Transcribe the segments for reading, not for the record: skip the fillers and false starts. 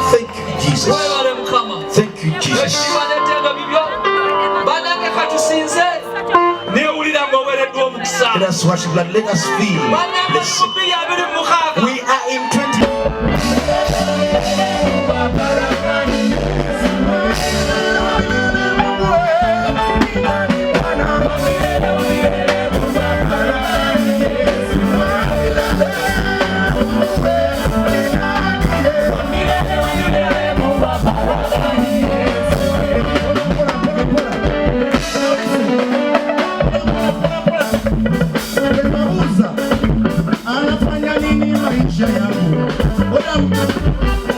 Thank you, Jesus. Thank you, Jesus. Let us worship God. Let us feel. Listen. We are in 20.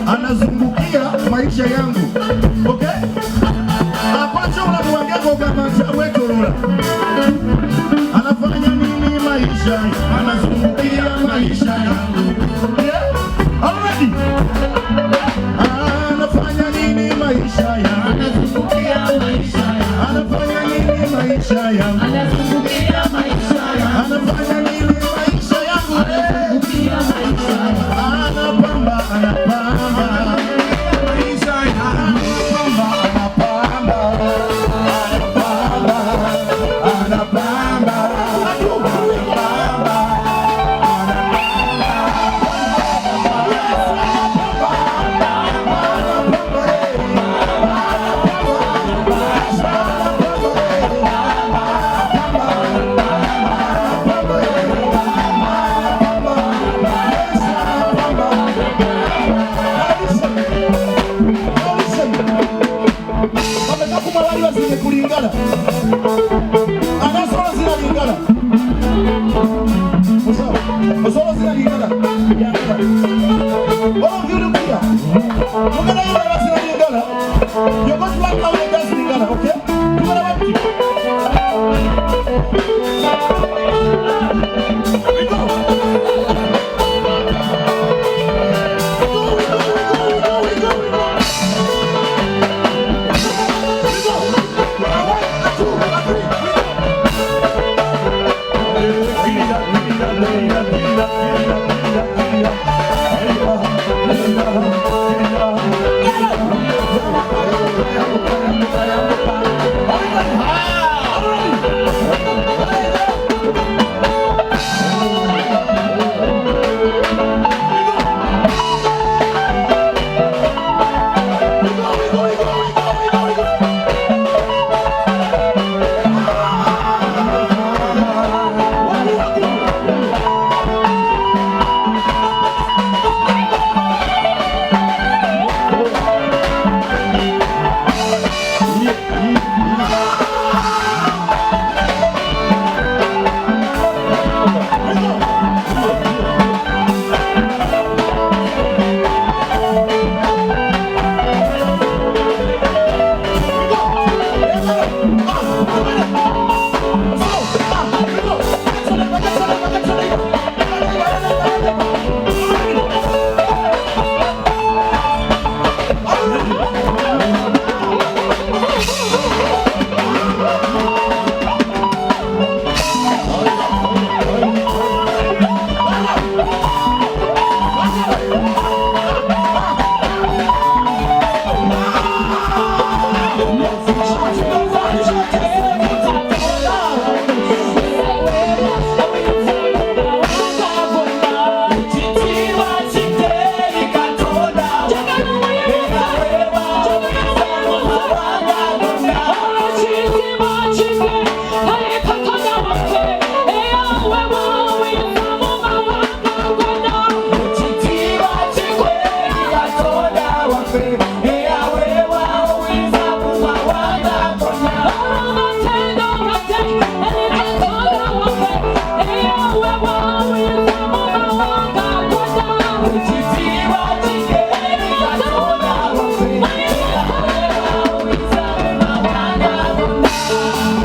Anazungukia maisha yangu. Okay? Apacho unamwambia kwa maisha wetu rola. Anafanya nini maisha? Anazungukia maisha yangu. Yeah? Already. Anafanya nini maisha yangu? Anazungukia maisha yangu. Anafanya nini maisha yangu? Anazungukia maisha yangu. Anafanya nini maisha yangu? Anazungukia maisha yangu. Anapamba, anapamba. Kulingana anasoma zinalingana usoma zinalingana wanavyurukia tukana yale zinalingana yogoti wako wale zinalingana. Okay, tukana wapi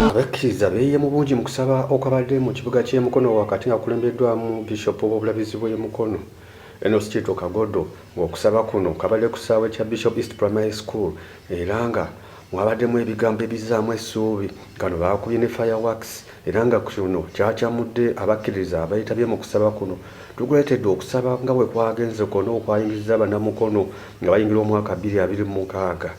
abakkiriza beeye mu bungi mu kusaba okwabadde mu kibuga ky'e Mukono wakati nga kulembeddwamu Bishop w'obulabizi bw'e Mukono Enos Kito Kagodo ng'okusaba kuno kabadde ku kisaawe kya Bishop East Primary School era nga mwabaddemu ebigambo ebizaamu essuubi kano baakubye ne fireworks era nga kuno kyakyamudde abakkiriza abayitabye mu kusaba kuno tukuleetedde okusaba nga bwe kwagenze kono okwayingiriza bannamukono nga bayingira omwaka 2026.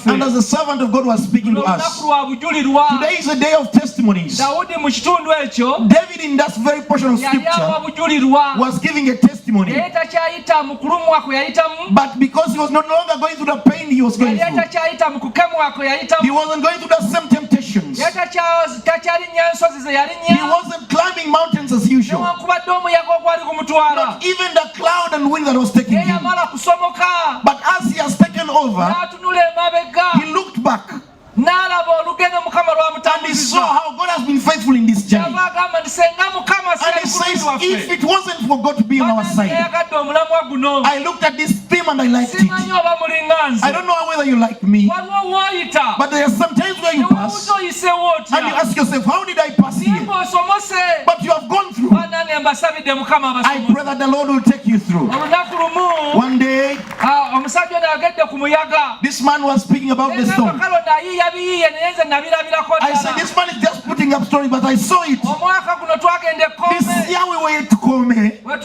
And as the servant of God was speaking to us, today is a day of testimonies. David, in that very portion of scripture, was giving a testimony. But because he was no longer going through the pain he was going through, he wasn't going through the same temptations. He wasn't climbing mountains as usual. Not even the cloud and wind that was taking him. But as he has taken over, he looked back and he saw how God has been faithful in this journey. And he says, if it wasn't for God to be on our side, I looked at this theme and I liked it. I don't know whether you like me, but there are some times where you pass and you ask yourself, how did I pass here? But you have gone through. I pray that the Lord will take you through. One day, this man was speaking about the storm. I said, this man is just putting up story, but I saw it. This year we were to Kome. When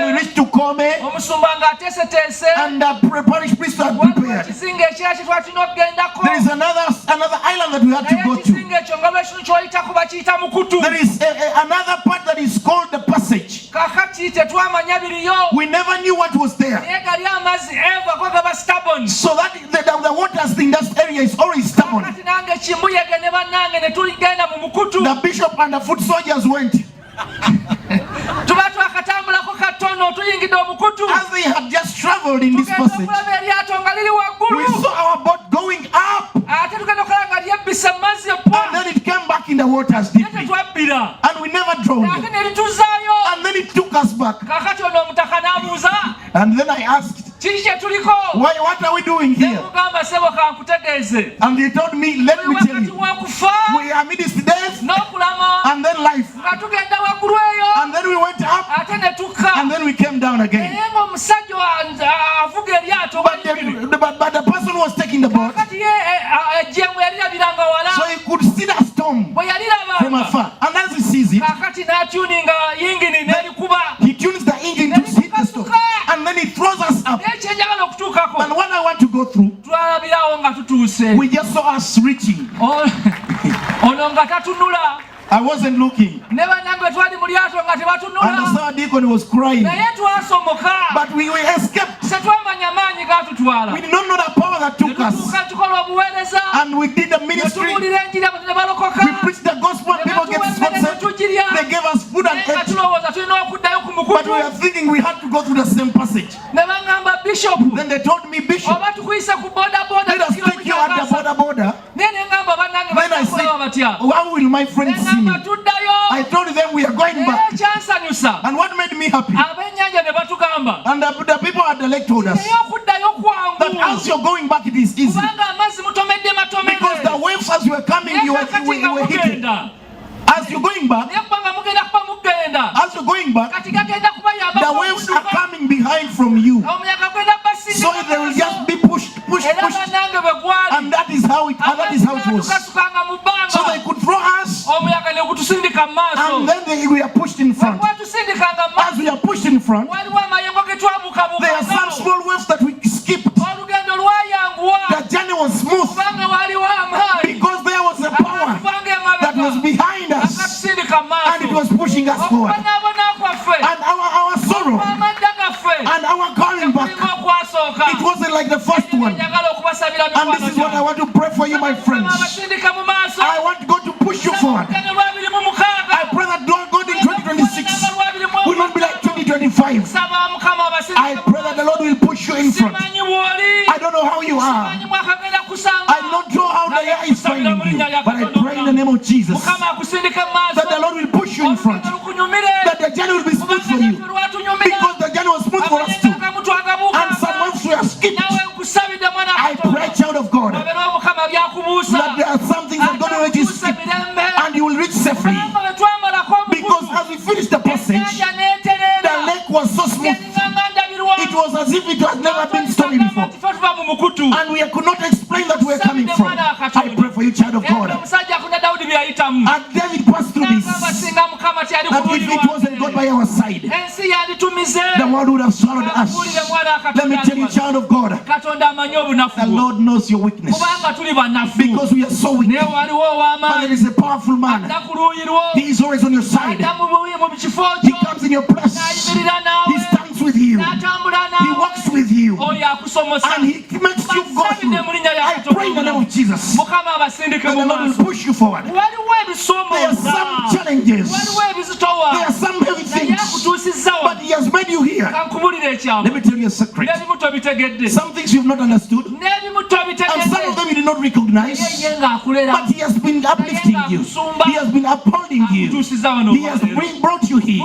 we reached to Kome, and the parish priest had prepared. There is another island that we had to go to. There is another part that is called the passage. We never knew what was there. So that the waters in that area is always stubborn. The bishop and the foot soldiers went. As they had just traveled in this passage, we saw our boat going up, and then it came back in the waters deeply, and we never drowned. And then it took us back. And then I asked, what are we doing here? And they told me, let me tell you, we are amidst death and then life. And then we went up and then we came down again. But the person who was taking the boat, so he could see the storm from afar. And as he sees it, he tunes the engine to hit the storm. And then he throws us up. And when I want to go through, we just saw us reaching. I wasn't looking. And the third deacon was crying. But we escaped. We did not know the power that took us. And we did the ministry. We preached the gospel. People get sponsored. They gave us food and ate. But we are thinking we had to go through the same passage. Then they told me, Bishop, let us take you at the border. Then I said, how will my friends see me? I told them we are going back. And what made me happy? And the people at the lake told us that as you're going back, it is easy. Because the waves as you were coming, you were hitting. As you're going back, the waves are coming behind from you. So they will just be pushed. And that is how it was. So they could throw us, and then we are pushed in front. As we are pushed in front, there are some small waves that we skipped. The journey was smooth because there was a power that was behind us, and it was pushing us forward. And our sorrow and our coming back, it wasn't like the first one. And this is what I want to pray for you, my friends. I want God to push you forward. I pray that God in 2026 will not be like 2025. I pray that the Lord will push you in front. I don't know how you are. I don't know how the year is finding you. But I pray in the name of Jesus that the Lord will push you in front. That the journey will be smooth for you. Because the journey was smooth for us too. And some months we are skipped. I pray, child of God, that there are some things that God will let you skip. And you will reach safely. Because as we finish the passage, the lake was so smooth. It was as if it has never been stormy before. And we could not explain that we are coming from. I pray for you, child of God. And David passed through this. That if it wasn't God by our side, the world would have swallowed us. Let me tell you, child of God, the Lord knows your weakness. Because we are so weak. But there is a powerful man. He is always on your side. He comes in your place. He stands with you. He walks with you. And he makes you go through. I pray in the name of Jesus that the Lord will push you forward. There are some challenges. There are some heavy things. But he has made you here. Let me tell you a secret. Some things you've not understood. And some of them you did not recognize. But he has been uplifting you. He has been upholding you. He has brought you here.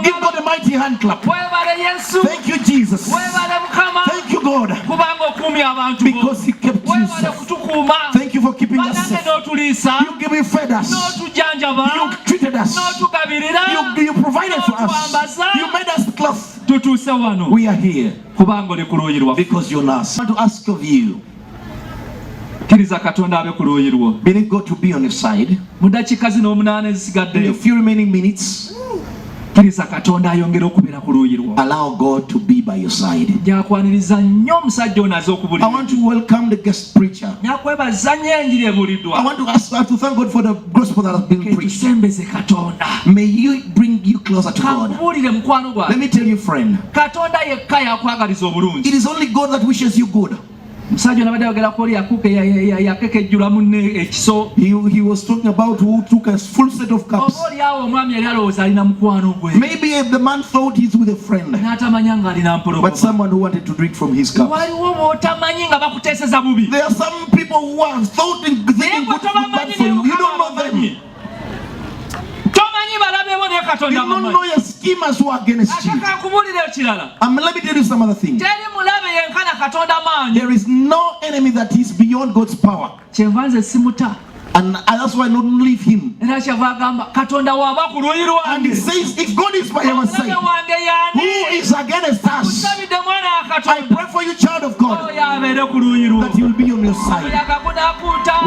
Give God a mighty hand clap. Thank you, Jesus. Thank you, God. Because he kept you safe. Thank you for keeping us safe. You fed us. You treated us. You provided for us. You made us clothes. We are here because you're us. I want to ask of you, believe God to be on your side. In a few remaining minutes, allow God to be by your side. I want to welcome the guest preacher. I want to ask to thank God for the gospel that has been preached. May you bring you closer to God. Let me tell you, friend, it is only God that wishes you good. He was talking about who took a full set of cups. Maybe the man thought he's with a friend, but someone who wanted to drink from his cup. There are some people who are thinking good bad for you. You don't know them. You don't know your schemers who are against you. Let me tell you some other things. There is no enemy that is beyond God's power. And that's why I don't leave him. And he says, if God is by our side, who is against us? I pray for you, child of God, that he will be on your side.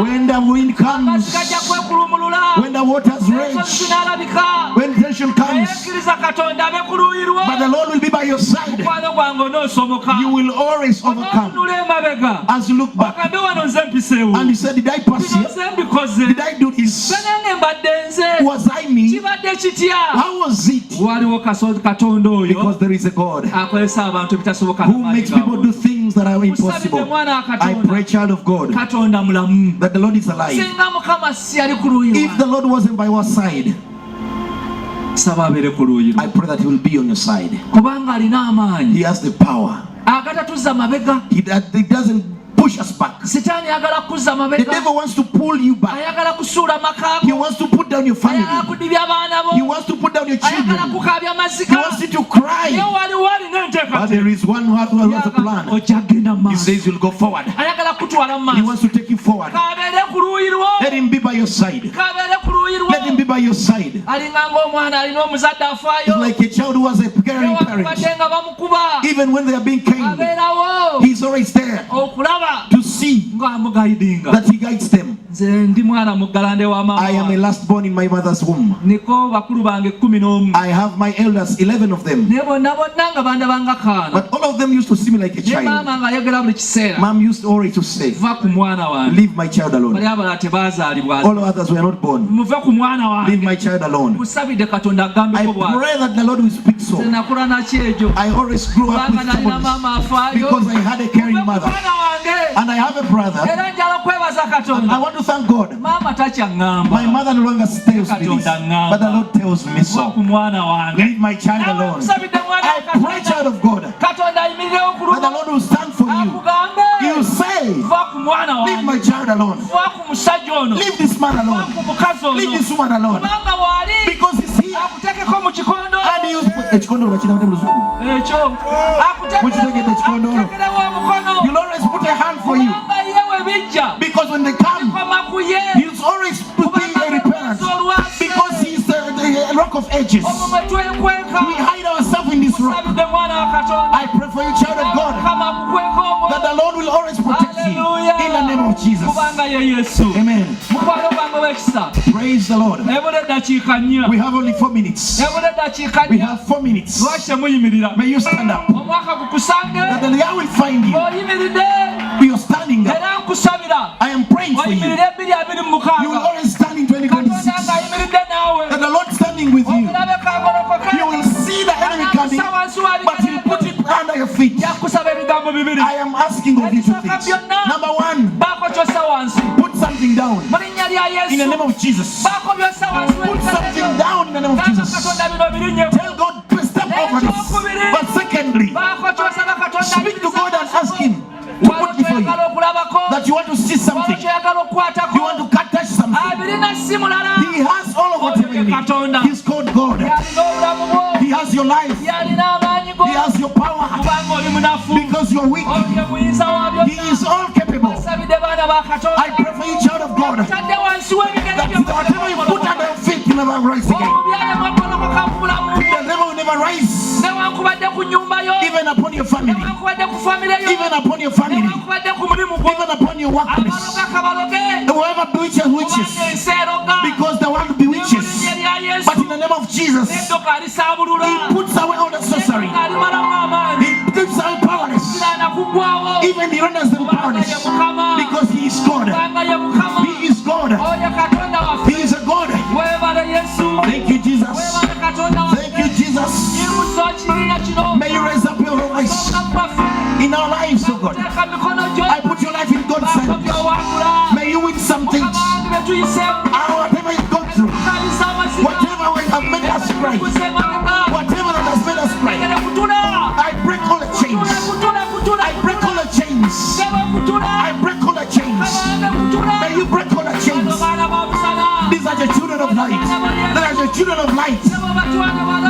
When the wind comes, when the waters rage, when tension comes, but the Lord will be by your side. You will always overcome. As you look back, and he said, did I pass here? Did I do this? Was I me? How was it? Because there is a God who makes people do things that are impossible. I pray, child of God, that the Lord is alive. If the Lord wasn't by our side, I pray that he will be on your side. He has the power. He doesn't push push us back. The devil wants to pull you back. He wants to put down your family. He wants to put down your children. He wants you to cry. But there is one who has a plan. He says you'll go forward. He wants to take you forward. Let him be by your side. Let him be by your side. It's like a child who has a caring parent. Even when they are being kind, he's always there to see that he guides them. I am a last born in my mother's womb. I have my elders, 11 of them. But all of them used to see me like a child. Mom used always to say, leave my child alone. All others were not born. Leave my child alone. I pray that the Lord will speak so. I always grew up with troubles because I had a caring mother. And I have a brother. And I want to thank God. My mother no longer tells me this, but the Lord tells me so. Leave my child alone. I pray, child of God, that the Lord will stand for you. He will say, leave my child alone. Leave this man alone. Leave this woman alone. Because he's here. And he you'll always put a hand for you. Because when they come, he's always putting a repellent. Because he's the rock of ages. We hide ourselves in this rock. I pray for you, child of God, that the Lord will always protect you in the name of Jesus. Amen. Praise the Lord. We have only 4 minutes. We have 4 minutes. May you stand up. That the Lord will find you. You are standing up. I am praying for you. You will always stand in 2026. That the Lord standing with you. You will see the enemy coming, but he will put it under your feet. I am asking of you 2 things. Number 1, put something down in the name of Jesus. Put something down in the name of Jesus. Tell God, step over this. But secondly, speak to God and ask him to put before you that you want to see something. You want to touch something. He has all of whatever you need. He's called God. He has your life. He has your power. Because you're weak, he is all capable. I pray for you, child of God, that whatever you put under your feet, you never rise again. The devil will never rise. Even upon your family. Even upon your family. Even upon your workplace. Whoever bewitches witches, because the one bewitches. But in the name of Jesus, he puts away all the sorcery. He puts away powerless. Even he renders them powerless, because he is God. He is God. He is a God. Thank you, Jesus. Thank you, Jesus. May you raise up your voice in our lives, oh God. I put your life in God's hands. May you win something. Whatever you've gone through, whatever have made us cry, whatever that has made us cry, I break all the chains. I break all the chains. I break all the chains. May you break all the chains. These are the children of light. They are the children of light.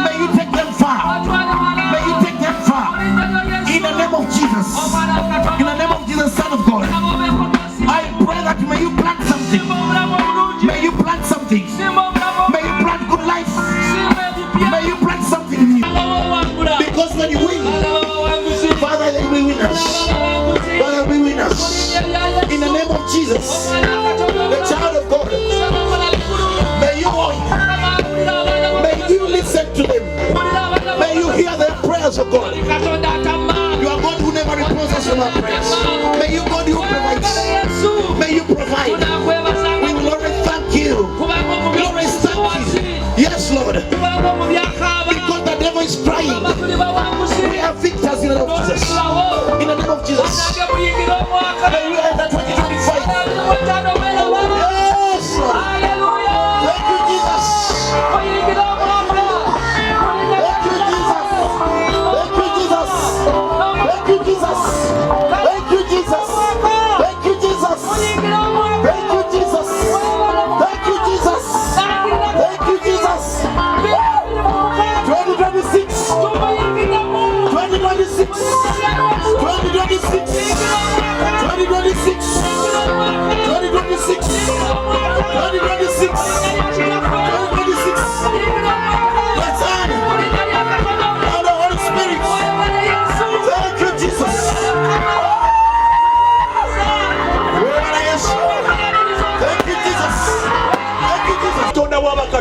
May you take them far. May you take them far. In the name of Jesus. In the name of Jesus, Son of God. I pray that may you plant something. May you plant something. May you plant good life. May you plant something new. Because when you win, Father, let me win us. Father, we win us. In the name of Jesus, the child of God, may you win. May you listen to them. May you hear their prayers, of God. You are God who never reposes from our prayers. May you God who provides. May you provide. We will always thank you. We will always thank you. Yes, Lord. Because the devil is crying. We are victors in the name of Jesus. In the name of Jesus. May you enter 2025. Yes, Lord. Thank you, Jesus. Thank you, Jesus. Thank you, Jesus. Thank you, Jesus.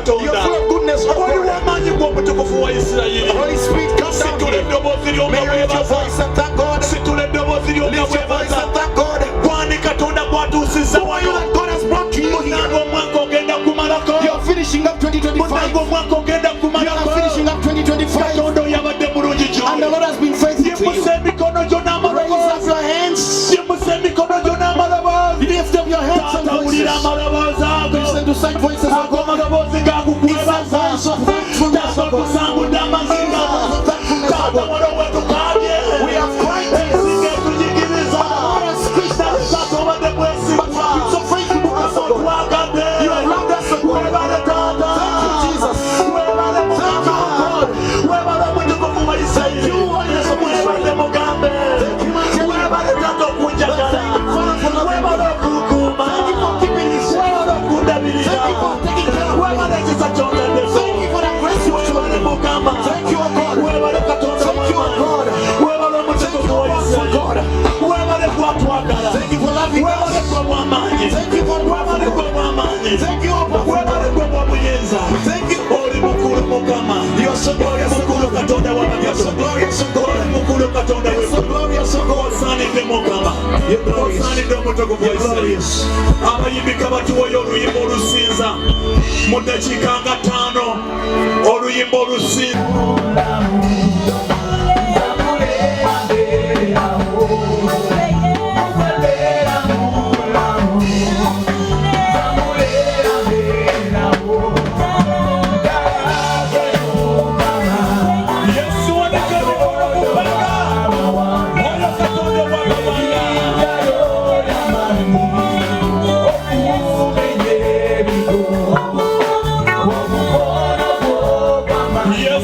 You're full of goodness, oh God. Holy Spirit, come down here. May you lift your voice and thank God. Lift your voice and thank God. Who are you that God has brought to you here? You're finishing up 2025. You're finishing up 2025. And the Lord has been faithful to you. Raise up your hands. Lift up your hands and voices. Listen to such voices of God. It's a voice of thankfulness of God. We have cried tears. God has squished us. But you are so faithful to us, oh God. You have loved us, oh God. Thank you, Jesus. Thank you, God. Thank you, Holy Spirit. Thank you, mighty God. Thank you, Father, for loving me. Thank you for keeping me safe. Thank you for taking care of me. Thank you for the grace you show me. Thank you, oh God. Thank you, oh God. Thank you, oh God. Thank you for loving us. Thank you for loving us. Thank you, oh God. Thank you. You are so glorious, oh God. You are so glorious, oh God. You are so glorious, oh God. You're glorious. You're glorious. Abayimika batuwoyo oluyimba olusinza mu ddakiika nga 5 oluyimba olusinza. Yes,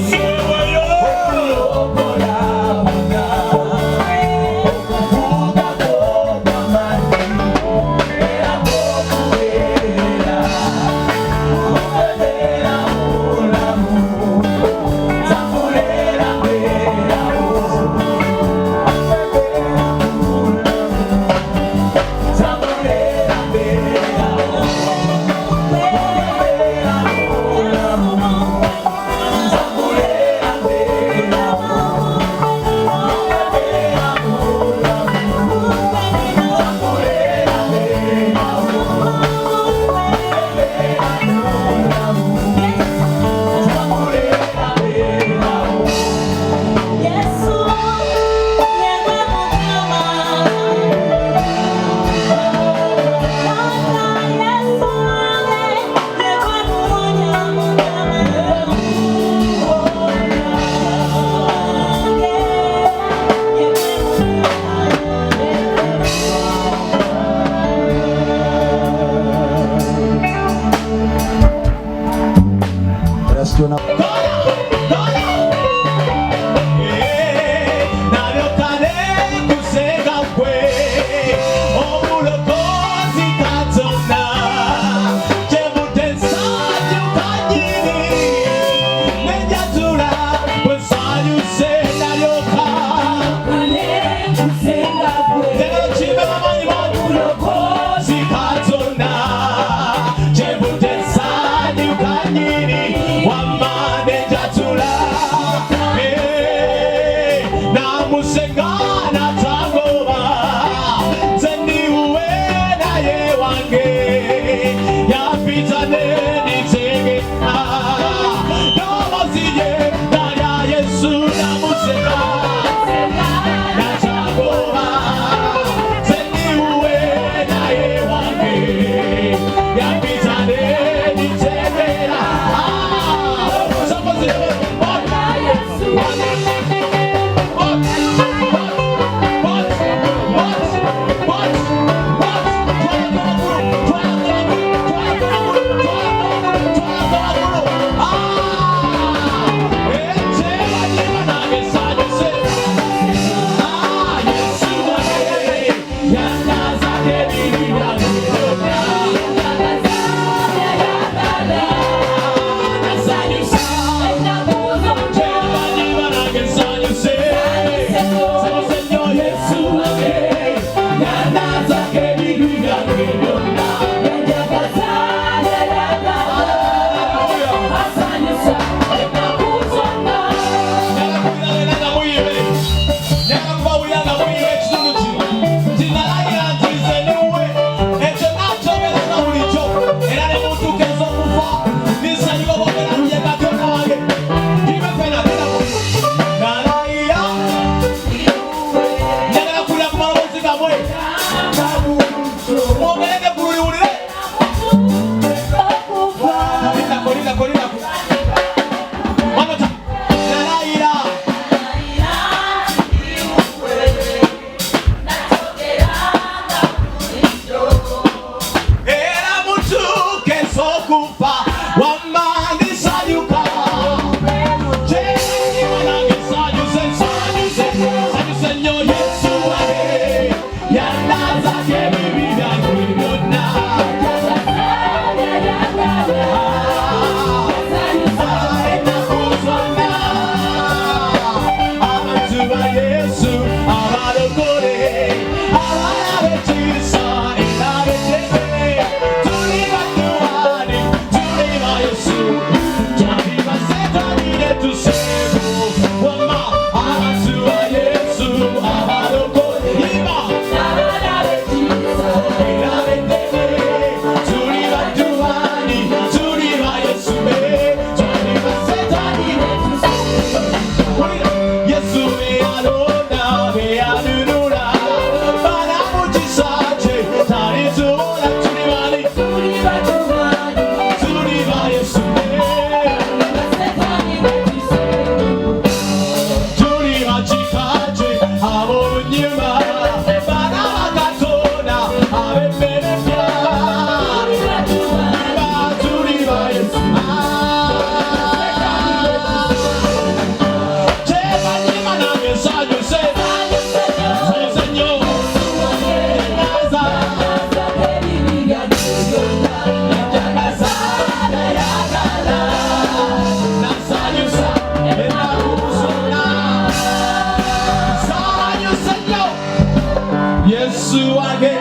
Yesu wage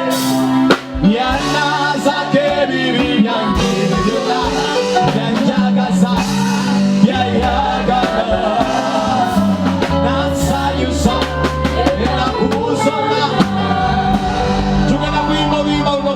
yana zake bibi